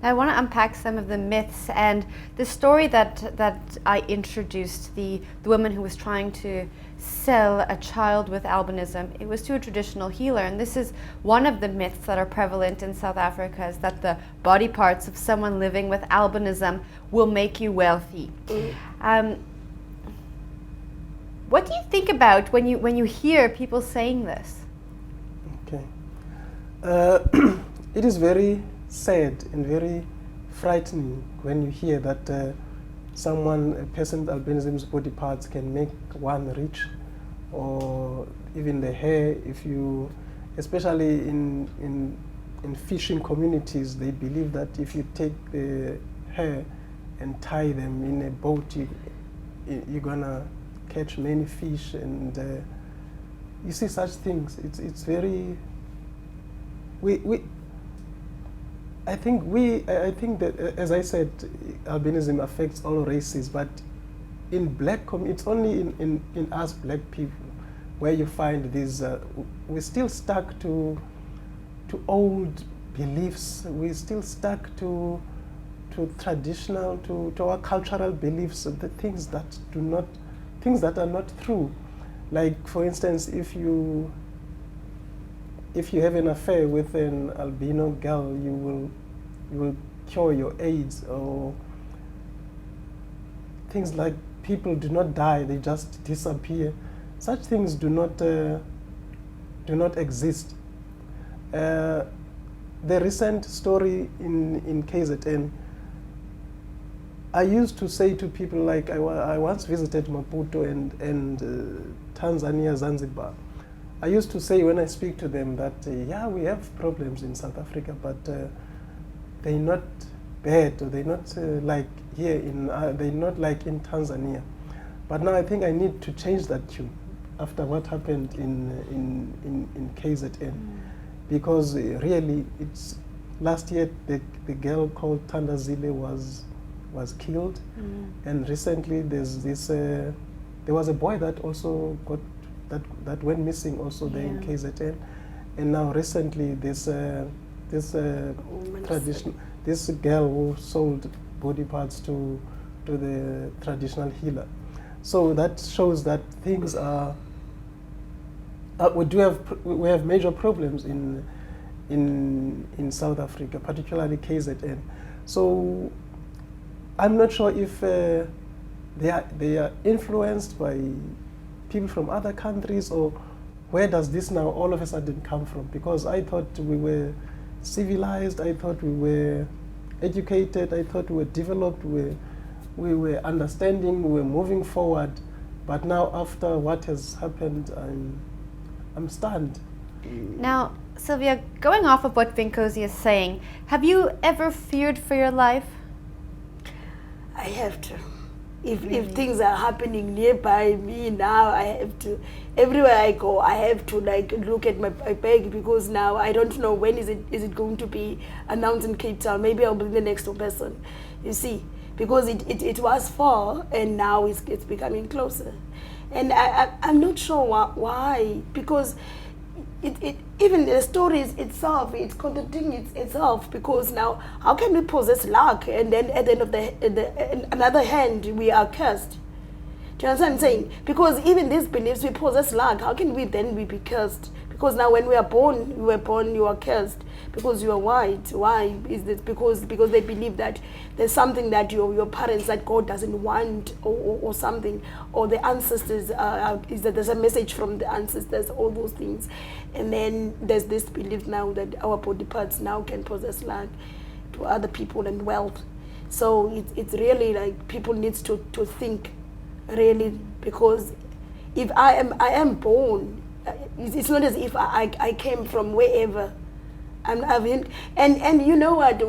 I want to unpack some of the myths and the story that I introduced, the woman who was trying to sell a child with albinism. It was to a traditional healer, and this is one of the myths that are prevalent in South Africa, is that the body parts of someone living with albinism will make you wealthy. What do you think about when you hear people saying this? Okay. It is very sad and very frightening when you hear that a person with albinism's body parts can make one rich, or even the hair. Especially in fishing communities, they believe that if you take the hair and tie them in a boat, you're gonna catch many fish, and you see such things. It's very. I think that, as I said, albinism affects all races, but in it's only in us black people where you find these. We're still stuck to old beliefs. We're still stuck to traditional, to our cultural beliefs, the things that are not true. Like, for instance, if you have an affair with an albino girl, you will cure your AIDS, or things like people do not die, they just disappear. Such things do not exist. The recent story in KZN, I used to say to people, like, I once visited Maputo and Tanzania, Zanzibar. I used to say when I speak to them that, yeah, we have problems in South Africa, but they're not bad, or they're not like here they're not like in Tanzania. But now I think I need to change that tune after what happened in KZN, because really, last year the girl called Tandazile was killed, and recently there was a boy that also that went missing also there in KZN, and now recently this girl who sold body parts to the traditional healer. So that shows that things are. We have major problems in South Africa, particularly KZN. So I'm not sure if they are influenced by people from other countries, or where does this now all of a sudden come from? Because I thought we were civilized, I thought we were educated, I thought we were developed, we were understanding, we were moving forward. But now, after what has happened, I'm stunned. Now, Sylvia, going off of what Vinkosi is saying, have you ever feared for your life? I have to. If things are happening nearby me now, I have to. Everywhere I go, I have to look at my bag, because now I don't know when is it going to be announced in Cape Town. Maybe I'll be the next person. You see, because it was far, and now it's becoming closer, and I'm not sure why, because even the stories itself, it's contradicting itself, because now how can we possess luck and then at the end of the another hand we are cursed? Do you understand what I'm saying? Because even these beliefs, we possess luck, how can we then be cursed? Because now when we were born, you are cursed because you are white. Why is this? Because they believe that there's something that your parents, that God doesn't want, or something, or the ancestors, is that there's a message from the ancestors, all those things. And then there's this belief now that our body parts now can possess luck to other people and wealth. So it's really like people need to think, really, because if I am born, it's not as if I came from wherever. And you know what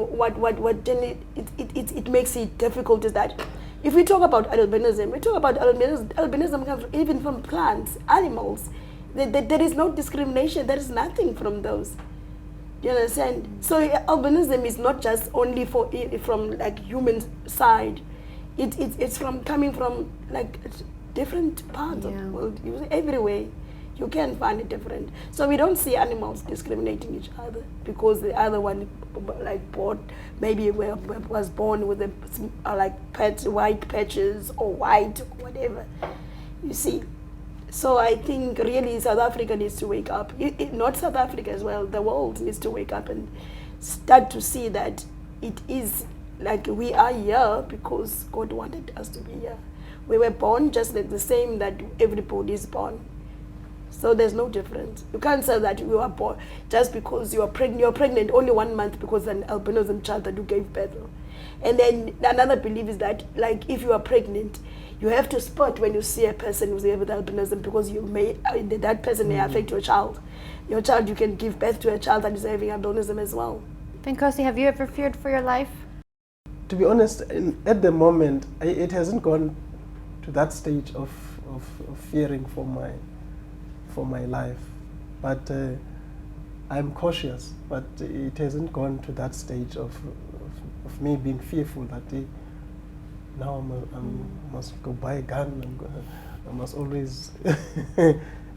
then it makes it difficult is that if we talk about albinism, albinism comes even from plants, animals. There is no discrimination. There is nothing from those. Do you understand? So albinism is not just only from like human side. It's from coming from like different parts of the world, everywhere. You can find it different. So we don't see animals discriminating each other because the other one, like, was born with like white patches or white or whatever. You see. So I think really South Africa needs to wake up. Not South Africa as well. The world needs to wake up and start to see that it is like we are here because God wanted us to be here. We were born just like the same that everybody is born. So there's no difference. You can't say that you are born just because you are pregnant. You're pregnant only 1 month because an albinism child that you gave birth to. And then another belief is that, like, if you are pregnant, you have to spot when you see a person who's with albinism because that person may affect your child. Your child, you can give birth to a child that is having albinism as well. Nkosi, have you ever feared for your life? To be honest, at the moment, it hasn't gone to that stage of fearing for my life, but I'm cautious. But it hasn't gone to that stage of me being fearful that now I must go buy a gun. I must always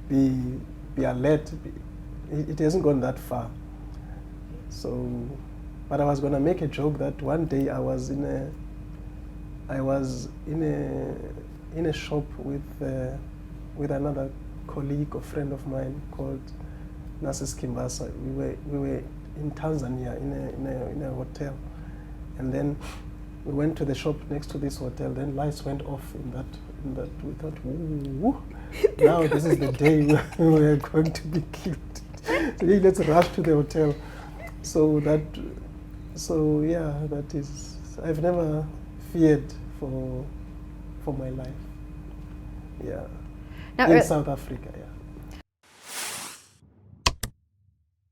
be alert. It hasn't gone that far. So, but I was gonna make a joke that one day I was in a shop with another colleague or friend of mine called Narcis Kimbasa. We were in Tanzania in a hotel, and then we went to the shop next to this hotel. Then lights went off in that. We thought, ooh, now this is the day we are going to be killed. So let's rush to the hotel. So yeah, that is. I've never feared for my life. Yeah. Now, in South Africa, yeah.